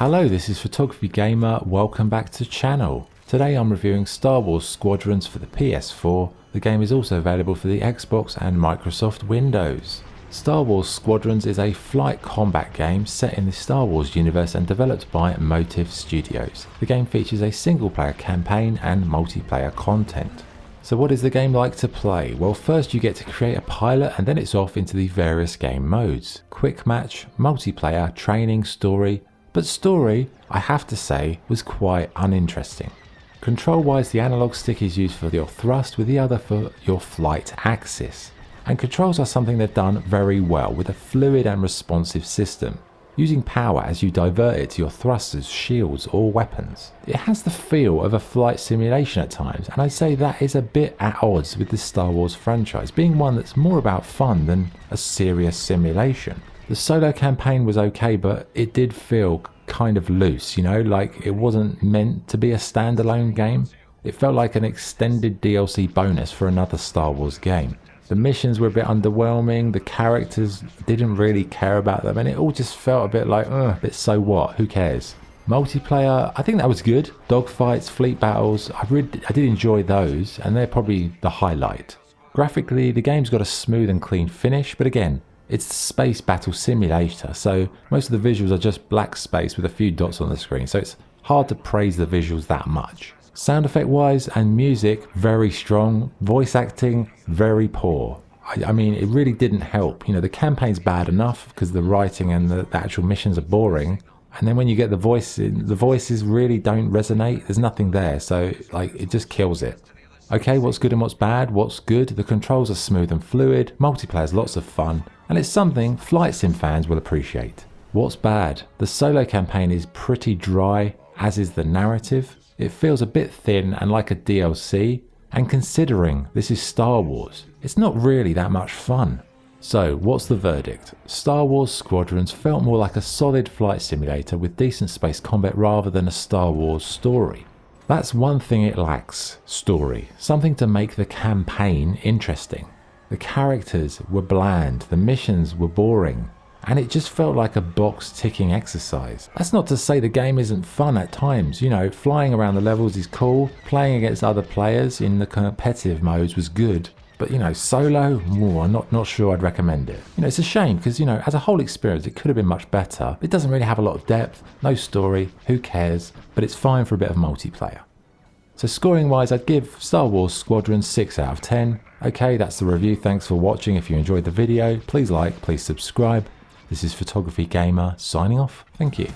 Hello, this is Photography Gamer, welcome back to the channel. Today I'm reviewing Star Wars Squadrons for the PS4. The game is also available for the Xbox and Microsoft Windows. Star Wars Squadrons is a flight combat game set in the Star Wars universe and developed by Motive Studios. The game features a single player campaign and multiplayer content. So what is the game like to play? Well, first you get to create a pilot and then it's off into the various game modes. Quick match, multiplayer, training, story. But story, I have to say, was quite uninteresting. Control wise, the analog stick is used for your thrust with the other for your flight axis. And controls are something they've done very well with a fluid and responsive system, using power as you divert it to your thrusters, shields or weapons. It has the feel of a flight simulation at times, and I'd say that is a bit at odds with the Star Wars franchise, being one that's more about fun than a serious simulation. The solo campaign was okay, but it did feel kind of loose, you know, like it wasn't meant to be a standalone game. It felt like an extended DLC bonus for another Star Wars game. The missions were a bit underwhelming, the characters didn't really care about them, and it all just felt a bit like, a bit so what, who cares? Multiplayer, I think that was good. Dogfights, fleet battles, I did enjoy those, and they're probably the highlight. Graphically, the game's got a smooth and clean finish, but again, it's a space battle simulator, so most of the visuals are just black space with a few dots on the screen, so it's hard to praise the visuals that much. Sound effect wise and music, very strong. Voice acting, very poor. I mean, it really didn't help. You know, the campaign's bad enough because the writing and the actual missions are boring. And then when you get the voices really don't resonate. There's nothing there, so like it just kills it. Okay, what's good and what's bad? What's good? The controls are smooth and fluid, multiplayer's lots of fun, and it's something flight sim fans will appreciate. What's bad? The solo campaign is pretty dry, as is the narrative. It feels a bit thin and like a DLC, and considering this is Star Wars, it's not really that much fun. So what's the verdict? Star Wars Squadrons felt more like a solid flight simulator with decent space combat rather than a Star Wars story. That's one thing it lacks, story, something to make the campaign interesting. The characters were bland, the missions were boring, and it just felt like a box ticking exercise. That's not to say the game isn't fun at times, you know, flying around the levels is cool, playing against other players in the competitive modes was good, but you know, solo, I'm not sure I'd recommend it. You know, it's a shame because, you know, as a whole experience it could have been much better. It doesn't really have a lot of depth, no story, who cares, but it's fine for a bit of multiplayer. So scoring wise, I'd give Star Wars Squadrons 6 out of 10. Okay, that's the review. Thanks for watching. If you enjoyed the video, please like, please subscribe. This is Photography Gamer signing off. Thank you.